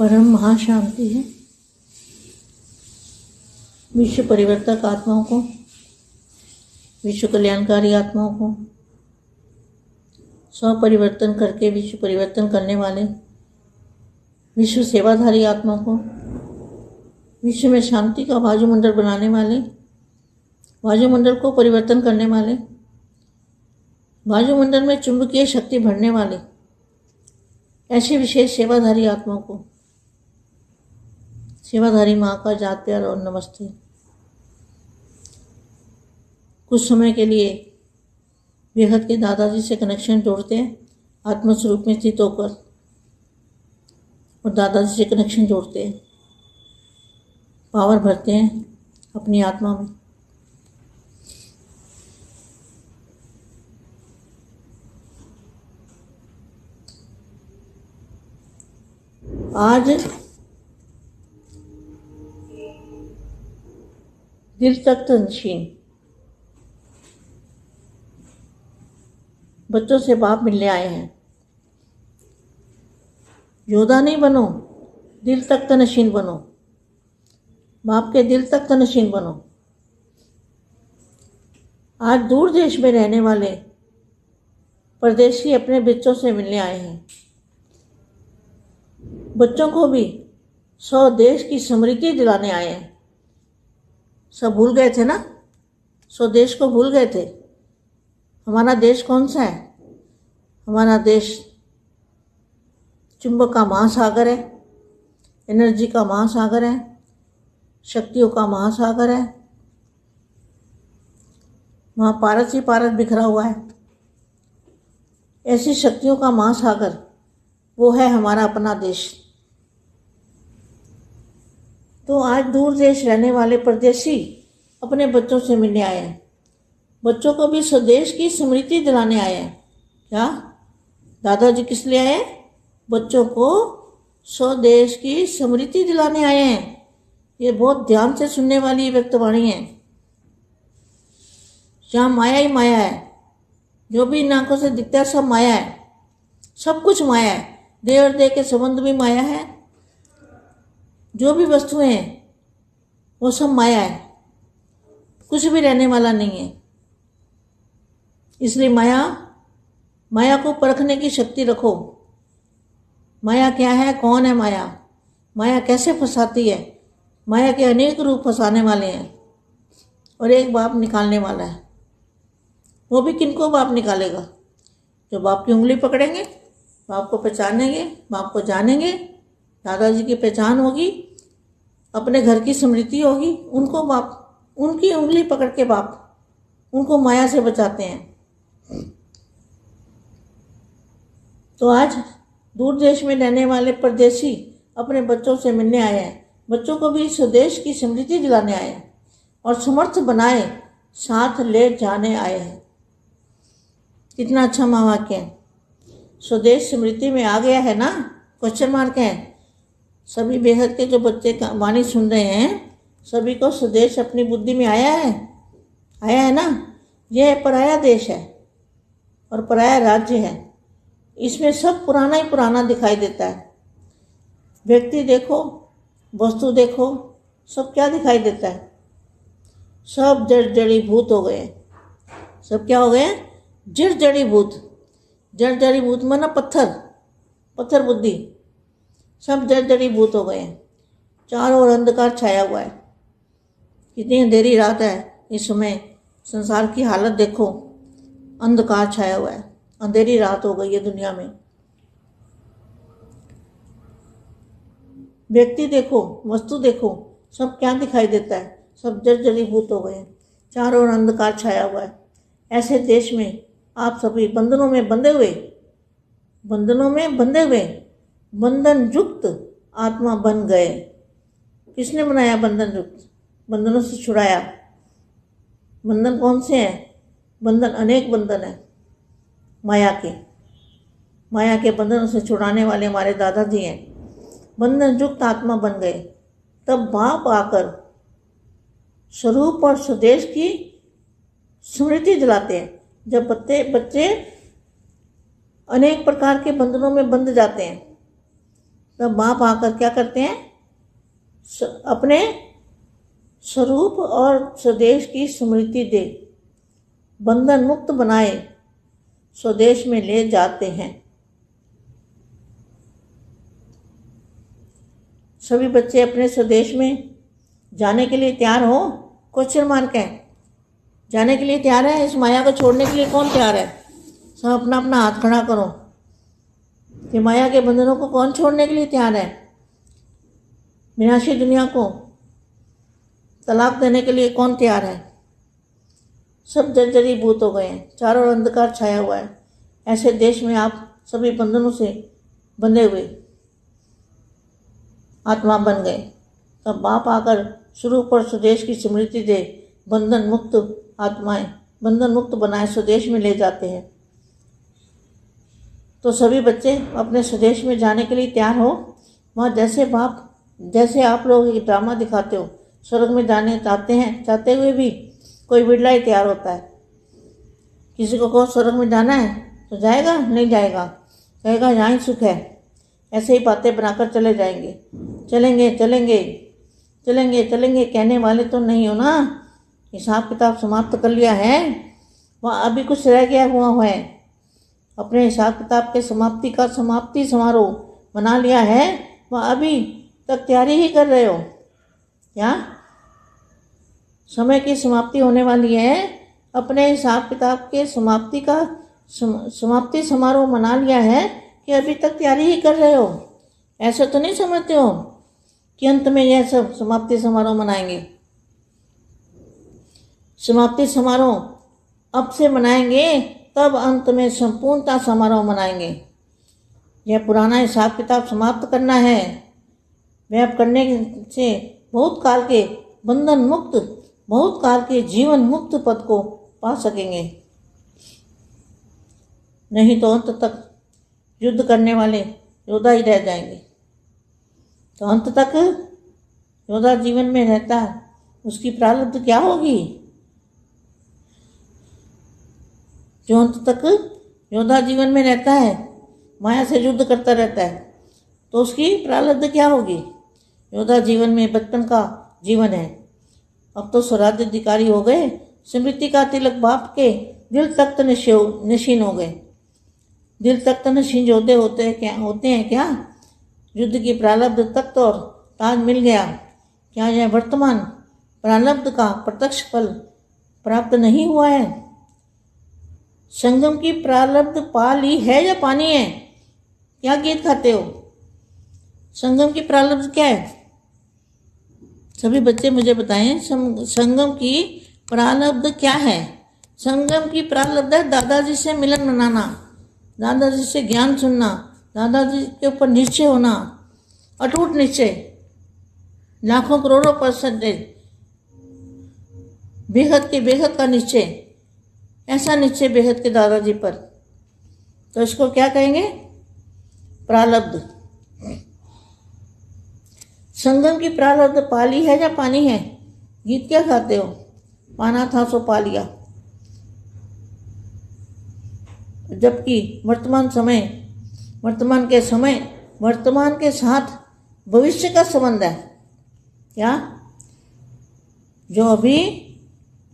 परम महाशांति है। विश्व परिवर्तक आत्माओं को, विश्व कल्याणकारी आत्माओं को, स्व परिवर्तन करके विश्व परिवर्तन करने वाले विश्व सेवाधारी आत्माओं को, विश्व में शांति का वायुमंडल बनाने वाले, वायुमंडल को परिवर्तन करने वाले, वायुमंडल में चुंबकीय शक्ति भरने वाले ऐसे विशेष सेवाधारी आत्माओं को सेवाधारी माँ का जात प्यार और नमस्ते। कुछ समय के लिए बेहद के दादाजी से कनेक्शन जोड़ते हैं, आत्मस्वरूप में स्थित होकर, और दादाजी से कनेक्शन जोड़ते हैं, पावर भरते हैं अपनी आत्मा में। आज दिल तक तंशीन बच्चों से बाप मिलने आए हैं। योद्धा नहीं बनो, दिल तक तनशीन बनो, बाप के दिल तक तनशीन बनो। आज दूर देश में रहने वाले परदेशी अपने बच्चों से मिलने आए हैं। बच्चों को भी स्वदेश की स्मृति दिलाने आए हैं। सब भूल गए थे ना, स्वदेश को भूल गए थे। हमारा देश कौन सा है? हमारा देश चुंबक का महासागर है, एनर्जी का महासागर है, शक्तियों का महासागर है। वहाँ पारस ही पारस बिखरा हुआ है। ऐसी शक्तियों का महासागर वो है हमारा अपना देश। तो आज दूर देश रहने वाले परदेशी अपने बच्चों से मिलने आए हैं। बच्चों को भी स्वदेश की स्मृति दिलाने आए हैं। क्या दादाजी किस लिए आए? बच्चों को स्वदेश की स्मृति दिलाने आए हैं। ये बहुत ध्यान से सुनने वाली व्यक्तवाणी है। जहाँ माया ही माया है, जो भी इन आंखों से दिखता है सब माया है, सब कुछ माया है। देह और देह के संबंध भी माया है, जो भी वस्तुएं हैं वो सब माया है, कुछ भी रहने वाला नहीं है। इसलिए माया को परखने की शक्ति रखो। माया क्या है, कौन है माया, माया कैसे फंसाती है। माया के अनेक रूप फंसाने वाले हैं और एक बाप निकालने वाला है। वो भी किनको बाप निकालेगा? जो बाप की उंगली पकड़ेंगे, बाप को पहचानेंगे, बाप को जानेंगे, दादाजी की पहचान होगी, अपने घर की स्मृति होगी, उनको बाप, उनकी उंगली पकड़ के बाप उनको माया से बचाते हैं। तो आज दूर देश में रहने वाले परदेशी अपने बच्चों से मिलने आए हैं। बच्चों को भी स्वदेश की स्मृति दिलाने आए हैं और समर्थ बनाए साथ ले जाने आए हैं। कितना अच्छा महावाक्य है। स्वदेश स्मृति में आ गया है ना, क्वेश्चन मार्क है। सभी बेहद के जो बच्चे वाणी सुन रहे हैं, सभी को स्वदेश अपनी बुद्धि में आया है ना। यह पराया देश है और पराया राज्य है। इसमें सब पुराना ही पुराना दिखाई देता है। व्यक्ति देखो, वस्तु देखो, सब क्या दिखाई देता है? सब जड़ जड़ी भूत हो गए। सब क्या हो गए? जड़ जड़ी भूत। जड़ जड़ी भूत माना पत्थर बुद्धि। सब जड़ जड़ी भूत हो गए। चारों ओर अंधकार छाया हुआ है। कितनी अंधेरी रात है इस समय। संसार की हालत देखो, अंधकार छाया हुआ है, अंधेरी रात हो गई है दुनिया में। व्यक्ति देखो, वस्तु देखो, सब क्या दिखाई देता है? सब जड़ जड़ी भूत हो गए, चारों ओर अंधकार छाया हुआ है। ऐसे देश में आप सभी बंधनों में बंधे हुए बंधन युक्त आत्मा बन गए। किसने बनाया बंधन युक्त? बंधनों से छुड़ाया। बंधन कौन से हैं? बंधन अनेक बंधन है माया के बंधनों से छुड़ाने वाले हमारे दादाजी हैं। बंधन युक्त आत्मा बन गए। तब बाप आकर स्वरूप और स्वदेश की स्मृति दिलाते हैं। जब बच्चे अनेक प्रकार के बंधनों में बंध जाते हैं, तब बाप आकर क्या करते हैं, अपने स्वरूप और स्वदेश की स्मृति दे बंधन मुक्त बनाए स्वदेश में ले जाते हैं। सभी बच्चे अपने स्वदेश में जाने के लिए तैयार हो। क्वेश्चन मार्क है, जाने के लिए तैयार है? इस माया को छोड़ने के लिए कौन तैयार है? सब अपना अपना हाथ खड़ा करो कि माया के बंधनों को कौन छोड़ने के लिए तैयार है? विनाशी दुनिया को तलाक देने के लिए कौन तैयार है? सब जर्जरीभूत हो गए हैं, चारों ओर अंधकार छाया हुआ है। ऐसे देश में आप सभी बंधनों से बंधे हुए आत्मा बन गए। तब बाप आकर स्वरूप और स्वदेश की स्मृति दे बंधन मुक्त आत्माएं बंधन मुक्त बनाए स्वदेश में ले जाते हैं। तो सभी बच्चे अपने स्वदेश में जाने के लिए तैयार हो। वहाँ जैसे आप लोग एक ड्रामा दिखाते हो, स्वर्ग में जाने चाहते हुए भी कोई बिरला ही तैयार होता है। किसी को कहो स्वर्ग में जाना है तो जाएगा? नहीं जाएगा, कहेगा यहाँ ही सुख है। ऐसे ही बातें बनाकर चले जाएंगे। चलेंगे चलेंगे चलेंगे चलेंगे कहने वाले तो नहीं हो ना। हिसाब किताब समाप्त कर लिया है, वहाँ अभी कुछ रह गया हुआ है। अपने हिसाब किताब के समाप्ति समारोह बना लिया है, वहाँ अभी तक तैयारी ही कर रहे हो क्या? समय की समाप्ति होने वाली है, अपने हिसाब किताब के समाप्ति समारोह मना लिया है कि अभी तक तैयारी ही कर रहे हो। ऐसा तो नहीं समझते हो कि अंत में यह सब समाप्ति समारोह मनाएंगे। समाप्ति समारोह अब से मनाएंगे, तब अंत में संपूर्णता समारोह मनाएंगे। यह पुराना हिसाब किताब समाप्त करना है। वह अब करने से बहुत काल के बंधन मुक्त, बहुत काल के जीवन मुक्त पद को पा सकेंगे। नहीं तो अंत तक युद्ध करने वाले योद्धा ही रह जाएंगे। तो अंत तक योद्धा जीवन में रहता है, उसकी प्रारब्ध क्या होगी? जो अंत तक योद्धा जीवन में रहता है, माया से युद्ध करता रहता है, तो उसकी प्रारब्ध क्या होगी? योद्धा जीवन में बचपन का जीवन है। अब तो स्वराज्य अधिकारी हो गए, स्मृति का तिलक बाप के दिल तख्त नशीन हो गए। दिल तख्त नशीन योद्धे होते हैं क्या? युद्ध की प्रारब्ध तख्त और ताज मिल गया, क्या यह वर्तमान प्रारब्ध का प्रत्यक्ष फल प्राप्त नहीं हुआ है? संगम की प्रारब्ध पा ली है या पानी है? क्या गीत खाते हो? संगम की प्रारब्ध क्या है? सभी बच्चे मुझे बताएं, संगम की प्रारब्ध क्या है? संगम की प्रारब्ध है दादाजी से मिलन मनाना, दादाजी से ज्ञान सुनना, दादाजी के ऊपर निश्चय होना, अटूट निश्चय, लाखों करोड़ों परसेंटेज, बेहद का निश्चय, ऐसा निश्चय बेहद के दादाजी पर। तो इसको क्या कहेंगे? प्रारब्ध। संगम की प्रारब्ध पाली है या पानी है? गीत क्या खाते हो? पाना था सो पा लिया। जबकि वर्तमान के साथ भविष्य का संबंध है। क्या? जो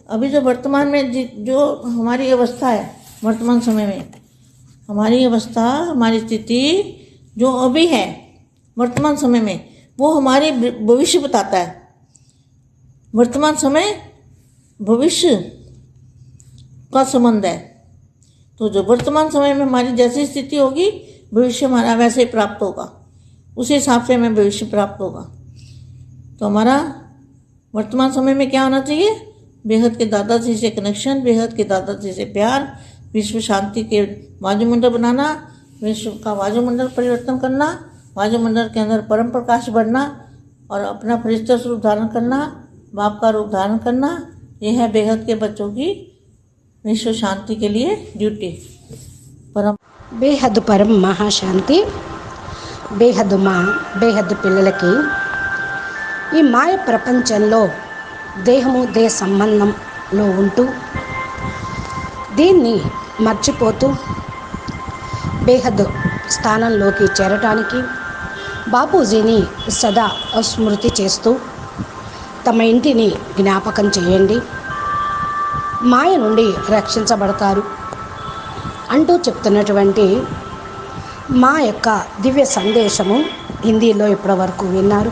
अभी जो वर्तमान में जो हमारी अवस्था है, वर्तमान समय में हमारी अवस्था, हमारी स्थिति जो अभी है वर्तमान समय में, वो हमारे भविष्य बताता है। वर्तमान समय भविष्य का संबंध है। तो जो वर्तमान समय में हमारी जैसी स्थिति होगी, भविष्य हमारा वैसे ही प्राप्त होगा, उसी हिसाब से हमें भविष्य प्राप्त होगा। तो हमारा वर्तमान समय में क्या होना चाहिए? बेहद के दादाजी से कनेक्शन, बेहद के दादाजी से प्यार, विश्व शांति के वायुमंडल बनाना, विश्व का वायुमंडल परिवर्तन करना, वायुमंडल के अंदर परम प्रकाश बढ़ना और अपना फरिश्ता स्वरूप धारण करना, बाप का रूप धारण करना। यह है बेहद के बच्चों की विश्व शांति के लिए ड्यूटी। బేహద్దు పరం మహాశాంతి. బేహద్దు పిల్లలకి ఈ మాయ ప్రపంచంలో దేహము దేహ సంబంధంలో ఉంటూ దీన్ని మర్చిపోతూ బేహద్దు స్థానంలోకి చేరటానికి బాపూజీని సదా స్మృతి చేస్తూ తమ ఇంటిని జ్ఞాపకం చేయండి, మాయ నుండి రక్షించబడతారు అంటూ చెప్తున్నటువంటి మా యొక్క దివ్య సందేశము హిందీలో ఇప్పటివరకు విన్నారు.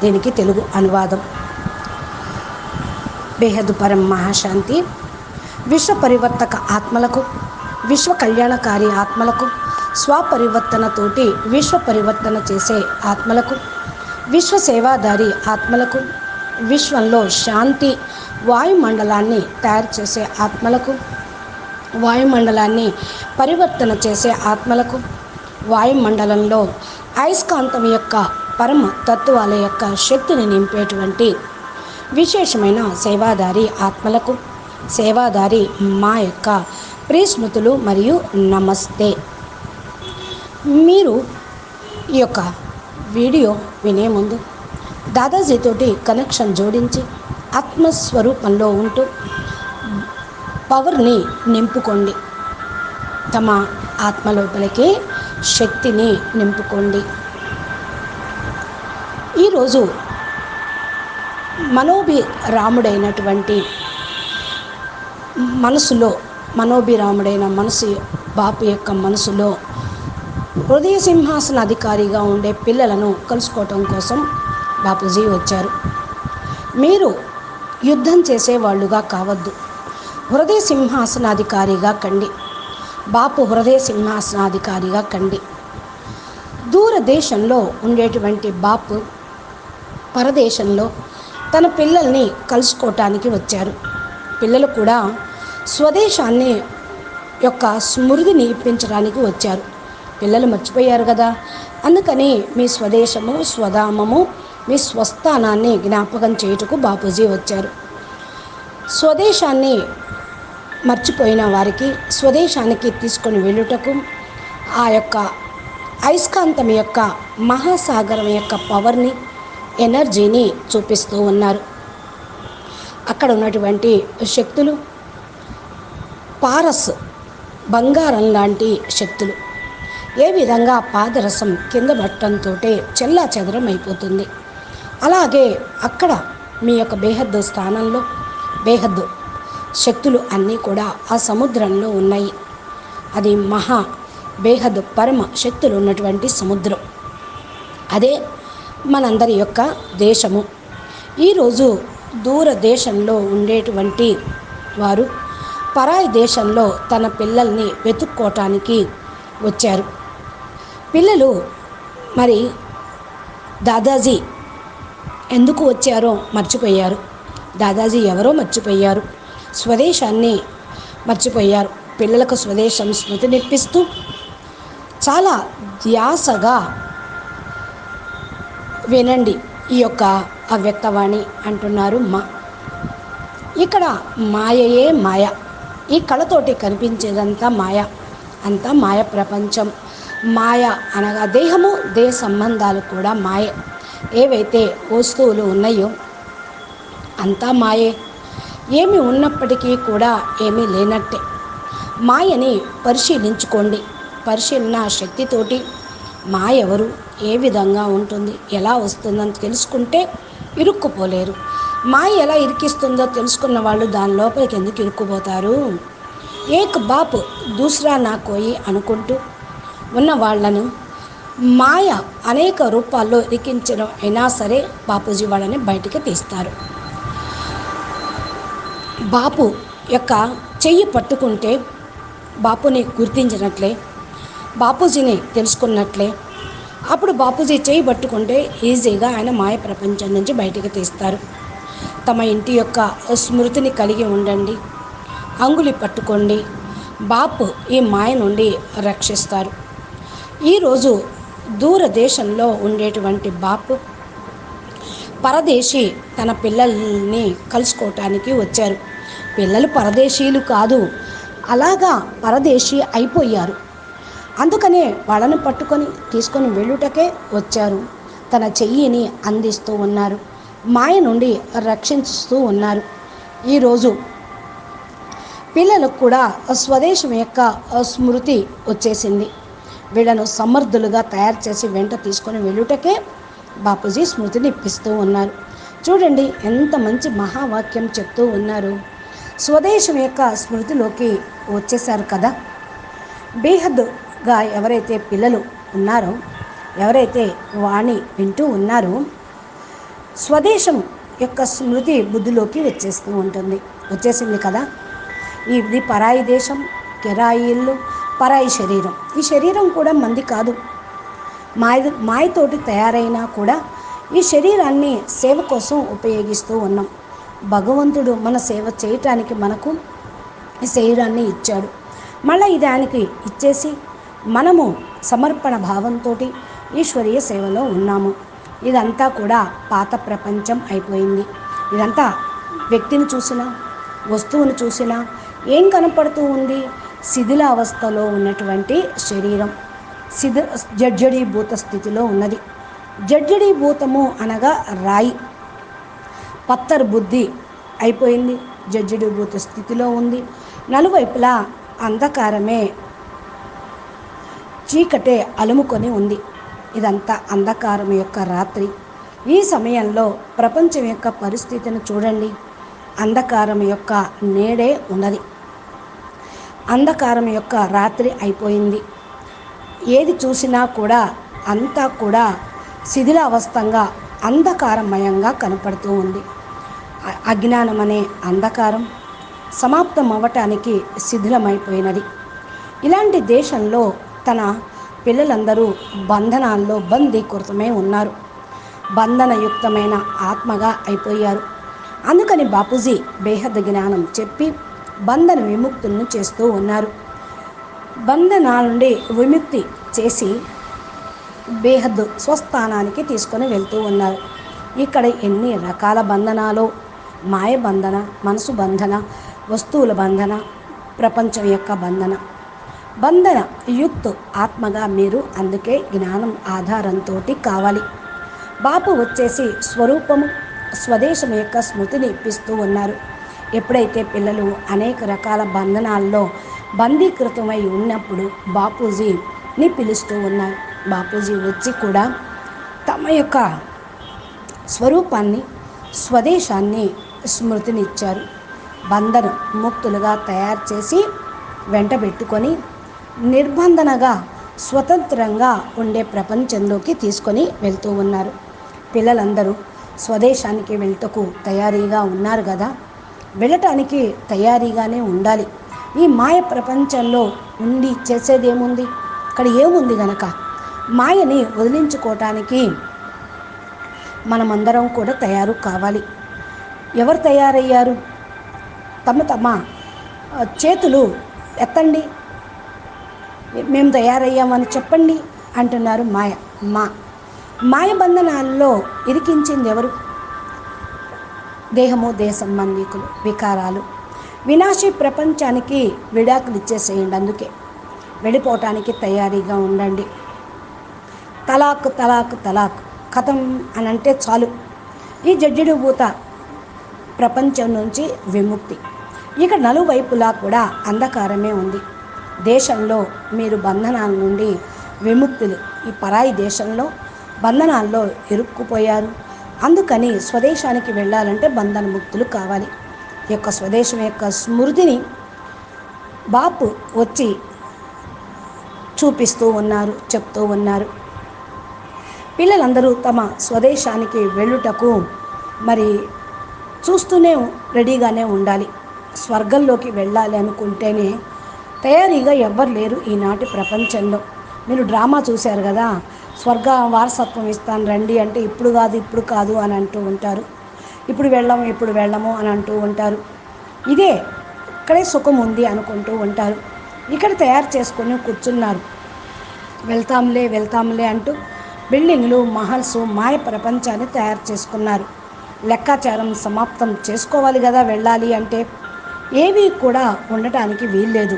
దీనికి తెలుగు అనువాదం. బేహద్ పరం మహాశాంతి. విశ్వ పరివర్తక ఆత్మలకు, విశ్వ కళ్యాణకారి ఆత్మలకు, స్వపరివర్తనతోటి విశ్వ పరివర్తన చేసే ఆత్మలకు, విశ్వ సేవాదారి ఆత్మలకు, విశ్వంలో శాంతి వాయుమండలాన్ని తయారు చేసే ఆత్మలకు, వాయుమండలాన్ని పరివర్తన చేసే ఆత్మలకు, వాయుమండలంలో అయస్కాంతం యొక్క పరమ తత్వాల యొక్క శక్తిని నింపేటువంటి విశేషమైన సేవాదారి ఆత్మలకు, సేవాదారి మా యొక్క ప్రియస్మృతులు మరియు నమస్తే. మీరు ఈ యొక్క వీడియో వినే ముందు దాదాజీతోటి కనెక్షన్ జోడించి ఆత్మస్వరూపంలో ఉంటూ పవర్ని నింపుకోండి. తమ ఆత్మ లోపలికి శక్తిని నింపుకోండి. ఈరోజు మనోభిరాముడైనటువంటి మనోభిరాముడైన మనసు బాపు యొక్క మనసులో హృదయ సింహాసన అధికారిగా ఉండే పిల్లలను కలుసుకోవటం కోసం బాపూజీ వచ్చారు. మీరు యుద్ధం చేసేవాళ్ళుగా కావద్దు, హృదయ సింహాసనాధికారిగా కండి. బాపు హృదయ సింహాసనాధికారిగా కండి. దూరదేశంలో ఉండేటువంటి బాపు పరదేశంలో తన పిల్లల్ని కలుసుకోవటానికి వచ్చారు. పిల్లలు కూడా స్వదేశాన్ని యొక్క స్మృతిని ఇప్పించడానికి వచ్చారు. పిల్లలు మర్చిపోయారు కదా, అందుకని మీ స్వదేశము, స్వధామము, మీ స్వస్థానాన్ని జ్ఞాపకం చేయుటకు బాపూజీ వచ్చారు. స్వదేశాన్ని మర్చిపోయిన వారికి స్వదేశానికి తీసుకొని వెళ్ళుటకు ఆ యొక్క అయస్కాంతం యొక్క మహాసాగరం యొక్క పవర్ని, ఎనర్జీని చూపిస్తూ ఉన్నారు. అక్కడ ఉన్నటువంటి శక్తులు పారస్ బంగారం లాంటి శక్తులు. ఏ విధంగా పాదరసం కింద పట్టడంతో చెల్లా చెదరం అయిపోతుంది, అలాగే అక్కడ మీ యొక్క బేహద్దు స్థానంలో బేహద్దు శక్తులు అన్నీ కూడా ఆ సముద్రంలో ఉన్నాయి. అది మహా బేహద్దు పరమ శక్తులు ఉన్నటువంటి సముద్రం. అదే మనందరి యొక్క దేశము. ఈరోజు దూరదేశంలో ఉండేటువంటి వారు పరాయి దేశంలో తన పిల్లల్ని వెతుక్కోవటానికి వచ్చారు. పిల్లలు మరి దాదాజీ ఎందుకు వచ్చారో మర్చిపోయారు. దాదాజీ ఎవరో మర్చిపోయారు. స్వదేశాన్ని మర్చిపోయారు. పిల్లలకు స్వదేశం స్మృతి నిప్పిస్తూ చాలా ధ్యాసగా వినండి ఈ యొక్క అవ్యక్తవాణి అంటున్నారు మా. ఇక్కడ మాయయే మాయ. ఈ కళతోటి కనిపించేదంతా మాయ, అంతా మాయ ప్రపంచం. మాయ అనగా దేహము, దేహ సంబంధాలు కూడా మాయే. ఏవైతే వస్తువులు ఉన్నాయో అంతా మాయే. ఏమి ఉన్నప్పటికీ కూడా ఏమీ లేనట్టే. మాయని పరిశీలించుకోండి. పరిశీలన శక్తితోటి మాయ ఎవరు, ఏ విధంగా ఉంటుంది, ఎలా వస్తుందని తెలుసుకుంటే ఇరుక్కుపోలేరు. మాయ ఎలా ఇరికిస్తుందో తెలుసుకున్న వాళ్ళు దాని లోపలికి ఎందుకు ఇరుక్కుపోతారు? ఏక్ బాప్ దూసరా నా కోయి అనుకుంటూ ఉన్న వాళ్ళను మాయ అనేక రూపాల్లో ఇరికించడం అయినా సరే బాపూజీ వాళ్ళని బయటికి తీస్తారు. బాపు యొక్క చెయ్యి పట్టుకుంటే బాపుని గుర్తించినట్లే, బాపూజీని తెలుసుకున్నట్లే. అప్పుడు బాపూజీ చెయ్యి పట్టుకుంటే ఈజీగా ఆయన మాయ ప్రపంచం నుంచి బయటికి తీస్తారు. తమ ఇంటి యొక్క స్మృతిని కలిగి ఉండండి. అంగుళి పట్టుకోండి. బాపు ఈ మాయ నుండి రక్షిస్తారు. ఈరోజు దూరదేశంలో ఉండేటువంటి బాపు పరదేశీ తన పిల్లల్ని కలుసుకోవటానికి వచ్చారు. పిల్లలు పరదేశీయులు కాదు, అలాగా పరదేశీ అయిపోయారు. అందుకనే వాళ్ళని పట్టుకొని తీసుకొని వెళ్ళుటకే వచ్చారు. తన చెయ్యిని అందిస్తూ ఉన్నారు, మాయ నుండి రక్షిస్తూ ఉన్నారు. ఈరోజు పిల్లలకు కూడా స్వదేశం యొక్క స్మృతి వచ్చేసింది. వీళ్ళను సమర్థులుగా తయారు చేసి వెంట తీసుకొని వెళ్ళుటకే బాపూజీ స్మృతిని ఇప్పిస్తూ ఉన్నారు. చూడండి ఎంత మంచి మహావాక్యం చెప్తూ ఉన్నారు. స్వదేశం యొక్క స్మృతిలోకి వచ్చేసారు కదా. బేహద్గా ఎవరైతే పిల్లలు ఉన్నారో, ఎవరైతే వాణి వింటూ ఉన్నారో, స్వదేశం యొక్క స్మృతి బుద్ధిలోకి వచ్చేసింది కదా. ఇది పరాయి దేశం, కిరాయి ఇల్లు, పరాయి శరీరం. ఈ శరీరం కూడా మంది కాదు, మాయతోటి తయారైనా కూడా ఈ శరీరాన్ని సేవ కోసం ఉపయోగిస్తూ ఉన్నాం. భగవంతుడు మన సేవ చేయటానికి మనకు ఈ శరీరాన్ని ఇచ్చాడు. మళ్ళీ ఇది ఆయనకి ఇచ్చేసి మనము సమర్పణ భావంతో ఈశ్వరీయ సేవలో ఉన్నాము. ఇదంతా కూడా పాత ప్రపంచం అయిపోయింది. ఇదంతా వ్యక్తిని చూసినా, వస్తువుని చూసినా ఏం కనపడుతూ ఉంది? శిథిలావస్థలో ఉన్నటువంటి శరీరం జడ్జడీభూత స్థితిలో ఉన్నది. జడ్జడీభూతము అనగా రాయి, పత్తర్ బుద్ధి అయిపోయింది, జడ్జడీభూత స్థితిలో ఉంది. నలువైపులా అంధకారమే, చీకటే అలుముకొని ఉంది. ఇదంతా అంధకారం యొక్క రాత్రి. ఈ సమయంలో ప్రపంచం యొక్క పరిస్థితిని చూడండి. అంధకారం యొక్క నేడే ఉన్నది. అంధకారం యొక్క రాత్రి అయిపోయింది. ఏది చూసినా కూడా అంతా కూడా శిథిలావస్థంగా అంధకారమయంగా కనపడుతూ ఉంది. అజ్ఞానం అనే అంధకారం సమాప్తం అవ్వటానికి శిథిలమైపోయినది. ఇలాంటి దేశంలో తన పిల్లలందరూ బంధనాల్లో బందీకృతమై ఉన్నారు. బంధనయుక్తమైన ఆత్మగా అయిపోయారు. అందుకని బాపూజీ బేహద్ జ్ఞానం చెప్పి బంధన విముక్తులను చేస్తూ ఉన్నారు. బంధనాల నుండి విముక్తి చేసి బేహద్ స్వస్థానానికి తీసుకొని వెళ్తూ ఉన్నారు. ఇక్కడ ఎన్ని రకాల బంధనాలు, మాయ బంధన, మనసు బంధన, వస్తువుల బంధన, ప్రపంచం యొక్క బంధన. బంధన యుక్త్ ఆత్మగా మీరు అందుకే జ్ఞానం ఆధారంతో కావాలి. బాపు వచ్చేసి స్వరూపము స్వదేశం యొక్క స్మృతిని ఇప్పిస్తూ ఉన్నారు. ఎప్పుడైతే పిల్లలు అనేక రకాల బంధనాల్లో బందీకృతమై ఉన్నప్పుడు బాపూజీని పిలుస్తూ ఉన్నారు. బాపూజీ వచ్చి కూడా తమ యొక్క స్వరూపాన్ని, స్వదేశాన్ని స్మృతినిచ్చారు. బంధన ముక్తులుగా తయారు చేసి వెంట పెట్టుకొని నిర్బంధనగా స్వతంత్రంగా ఉండే ప్రపంచంలోకి తీసుకొని వెళ్తూ ఉన్నారు. పిల్లలందరూ స్వదేశానికి వెళ్తకు తయారీగా ఉన్నారు కదా. వెళ్ళటానికి తయారీగానే ఉండాలి. ఈ మాయ ప్రపంచంలో ఉండి చేసేదేముంది? అక్కడ ఏముంది గనక మాయని వదిలించుకోవటానికి మనమందరం కూడా తయారు కావాలి. ఎవరు తయారయ్యారు? తమ చేతులు ఎత్తండి, మేము తయారయ్యామని చెప్పండి అంటున్నారు. మాయ బంధనాల్లో ఇరికించింది ఎవరు? దేహము, దేహ సంబంధికులు, వికారాలు. వినాశీ ప్రపంచానికి విడాకులు ఇచ్చేసేయండి. అందుకే వెళ్ళిపోవటానికి తయారీగా ఉండండి. తలాక్ తలాక్ తలాక్ కథం అని అంటే చాలు. ఈ జడ్జిడుభూత ప్రపంచం నుంచి విముక్తి. ఇక నలువైపులా కూడా అంధకారమే ఉంది. దేశంలో మీరు బంధనాల నుండి విముక్తులు. ఈ పరాయి దేశంలో బంధనాల్లో ఇరుక్కుపోయారు. అందుకని స్వదేశానికి వెళ్ళాలంటే బంధన ముక్తులు కావాలి. ఈ యొక్క స్వదేశం యొక్క స్మృతిని బాపు వచ్చి చూపిస్తూ ఉన్నారు, చెప్తూ ఉన్నారు. పిల్లలందరూ తమ స్వదేశానికి వెళ్ళుటకు మరి చూస్తూనే రెడీగానే ఉండాలి. స్వర్గంలోకి వెళ్ళాలి అనుకుంటేనే తయారీగా ఎవ్వరు లేరు ఈనాటి ప్రపంచంలో. మీరు డ్రామా చూశారు కదా, స్వర్గ వారసత్వం ఇస్తాను రండి అంటే ఇప్పుడు కాదు అని అంటూ ఉంటారు. ఇప్పుడు వెళ్ళము అని అంటూ ఉంటారు. ఇక్కడే సుఖం ఉంది అనుకుంటూ ఉంటారు. ఇక్కడ తయారు చేసుకొని కూర్చున్నారు. వెళ్తాంలే అంటూ బిల్డింగ్లు, మహల్స్, మాయ ప్రపంచాన్ని తయారు చేసుకున్నారు. లెక్కాచారం సమాప్తం చేసుకోవాలి కదా. వెళ్ళాలి అంటే ఏవి కూడా ఉండటానికి వీల్లేదు.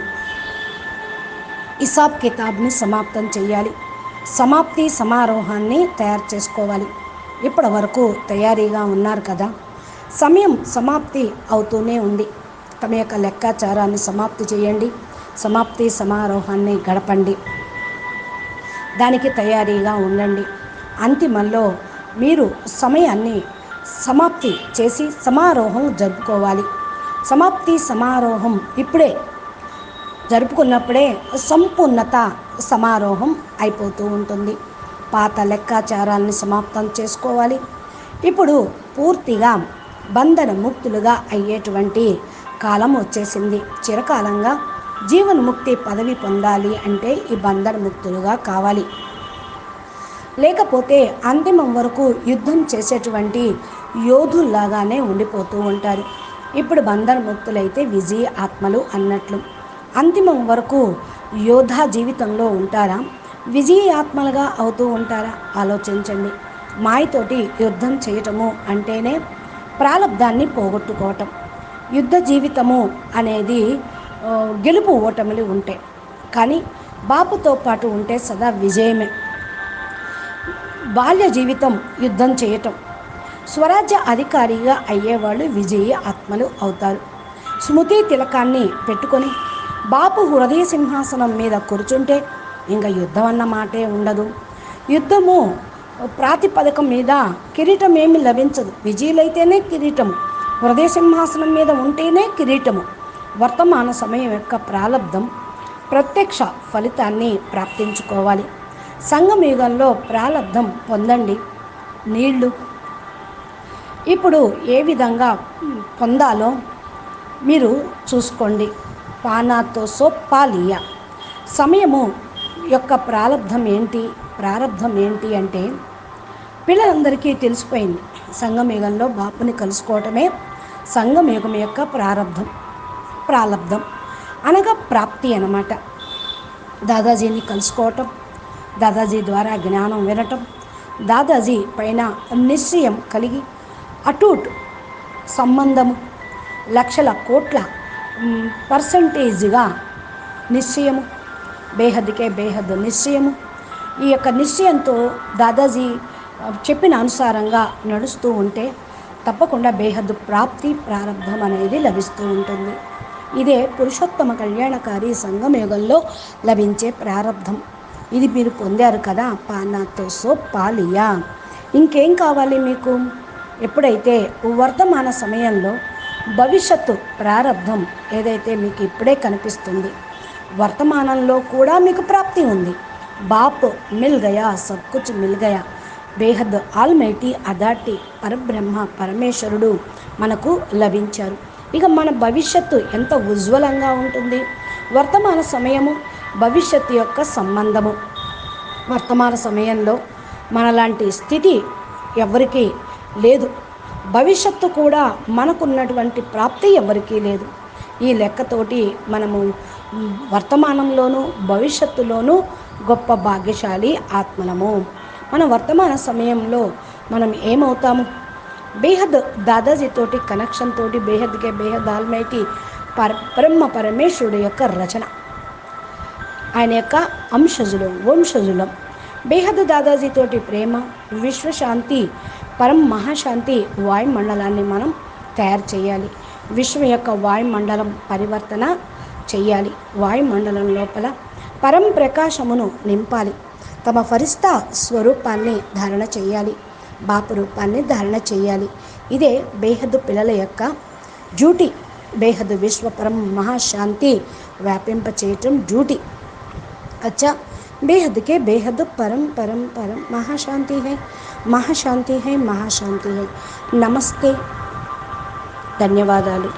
హిసాబ్ కితాబ్ని సమాప్తం చేయాలి. సమాప్తి సమారోహాన్ని తయారు చేసుకోవాలి. ఇప్పటి వరకు తయారీగా ఉన్నారు కదా. సమయం సమాప్తి అవుతూనే ఉంది. తమ యొక్క లెక్కాచారాన్ని సమాప్తి చేయండి. సమాప్తి సమారోహాన్ని గడపండి. దానికి తయారీగా ఉండండి. అంతిమంలో మీరు సమయాన్ని సమాప్తి చేసి సమారోహం జరుపుకోవాలి. సమాప్తి సమారోహం ఇప్పుడే జరుపుకున్నప్పుడే సంపూర్ణత సమారోహం అయిపోతూ ఉంటుంది. పాత లెక్కాచారాన్ని సమాప్తం చేసుకోవాలి. ఇప్పుడు పూర్తిగా బంధన ముక్తులుగా అయ్యేటువంటి కాలం వచ్చేసింది. చిరకాలంగా జీవన్ముక్తి పదవి పొందాలి అంటే ఈ బంధన ముక్తులుగా కావాలి. లేకపోతే అంతిమం వరకు యుద్ధం చేసేటువంటి యోధుల్లాగానే ఉండిపోతూ ఉంటారు. ఇప్పుడు బంధన ముక్తులైతే విజయ ఆత్మలు అన్నట్లు. అంతిమం వరకు యోధా జీవితంలో ఉంటారా, విజయ ఆత్మలుగా అవుతూ ఉంటారా? ఆలోచించండి. మాయతోటి యుద్ధం చేయటము అంటేనే ప్రాలబ్ధాన్ని పోగొట్టుకోవటం. యుద్ధ జీవితము అనేది గెలుపు ఓటములు ఉంటాయి, కానీ బాపుతో పాటు ఉంటే సదా విజయమే. బాల్య జీవితం యుద్ధం చేయటం, స్వరాజ్య అధికారిగా అయ్యేవాళ్ళు విజయ ఆత్మలు అవుతారు. స్మృతి తిలకాన్ని పెట్టుకొని బాపు హృదయ సింహాసనం మీద కూర్చుంటే ఇంకా యుద్ధం అన్న మాటే ఉండదు. యుద్ధము ప్రాతిపదికం మీద కిరీటం ఏమి లభించదు. విజయులైతేనే కిరీటము, హృదయ సింహాసనం మీద ఉంటేనే కిరీటము. వర్తమాన సమయం యొక్క ప్రాలబ్ధం ప్రత్యక్ష ఫలితాన్ని ప్రాప్తించుకోవాలి. సంగమయుగంలో ప్రాలబ్ధం పొందండి. నీళ్లు ఇప్పుడు ఏ విధంగా పొందాలో మీరు చూసుకోండి. పానాతో సోపాలియా సమయము యొక్క ప్రారంధం ఏంటి అంటే పిల్లలందరికీ తెలిసిపోయింది. సంగమయుగంలో బాపుని కలుసుకోవటమే సంగమయుగం యొక్క ప్రారంధం అనగా ప్రాప్తి అన్నమాట. దాదాజీని కలుసుకోవటం, దాదాజీ ద్వారా జ్ఞానం వినటం, దాదాజీ పైన నిశ్చయం కలిగి అటూట్ సంబంధము, లక్షల కోట్ల పర్సంటేజ్గా నిశ్చయము, బేహద్కే బేహద్ నిశ్చయము. ఈ యొక్క నిశ్చయంతో దాదాజీ చెప్పిన అనుసారంగా నడుస్తూ ఉంటే తప్పకుండా బేహద్ ప్రాప్తి ప్రారంభం అనేది లభిస్తూ ఉంటుంది. ఇదే పురుషోత్తమ కళ్యాణకారి సంగమయుగంలో లభించే ప్రారంధం. ఇది మీరు పొందారు కదా. పానాతో సోపాలియా. ఇంకేం కావాలి మీకు? ఎప్పుడైతే వర్తమాన సమయంలో భవిష్యత్తు ప్రారంధం ఏదైతే మీకు ఇప్పుడే కనిపిస్తుంది, వర్తమానంలో కూడా మీకు ప్రాప్తి ఉంది. బాప్ మిల్ గయా, సబ్ కుచ్ మిల్ గయా. బేహద్ ఆల్మైటీ అథారిటీ పరబ్రహ్మ పరమేశ్వరుడు మనకు లభించారు. ఇక మన భవిష్యత్తు ఎంత ఉజ్వలంగా ఉంటుంది. వర్తమాన సమయము భవిష్యత్తు యొక్క సంబంధము. వర్తమాన సమయంలో మనలాంటి స్థితి ఎవరికీ లేదు. భవిష్యత్తు కూడా మనకున్నటువంటి ప్రాప్తి ఎవరికీ లేదు. ఈ లెక్కతోటి మనము వర్తమానంలోనూ భవిష్యత్తులోనూ గొప్ప భాగ్యశాలి ఆత్మలము. మన వర్తమాన సమయంలో మనం ఏమవుతాము? బేహద్ దాదాజీతోటి కనెక్షన్ తోటి బేహద్కే బేహద్ ఆల్మైటీ బ్రహ్మ పరమేశ్వరుడు యొక్క రచన, ఆయన యొక్క వంశజులం. బేహద్ దాదాజీతోటి ప్రేమ, విశ్వశాంతి, పరం మహాశాంతి వాయుమండలాన్ని మనం తయారు చేయాలి. విశ్వం యొక్క వాయుమండలం పరివర్తన చేయాలి. వాయుమండలం లోపల పరం ప్రకాశమును నింపాలి. తమ ఫరిస్తా స్వరూపాన్ని ధారణ చేయాలి. బాపు రూపాన్ని ధారణ చేయాలి. ఇదే బేహద్ పిల్లల యొక్క డ్యూటీ. బేహద్ విశ్వ పరం మహాశాంతి వ్యాపింప చేయటం డ్యూటీ. अच्छा, बेहद के बेहद परम परम परम महाशांति है, महाशांति है, महाशांति है. नमस्ते, ధన్యవాదాలు.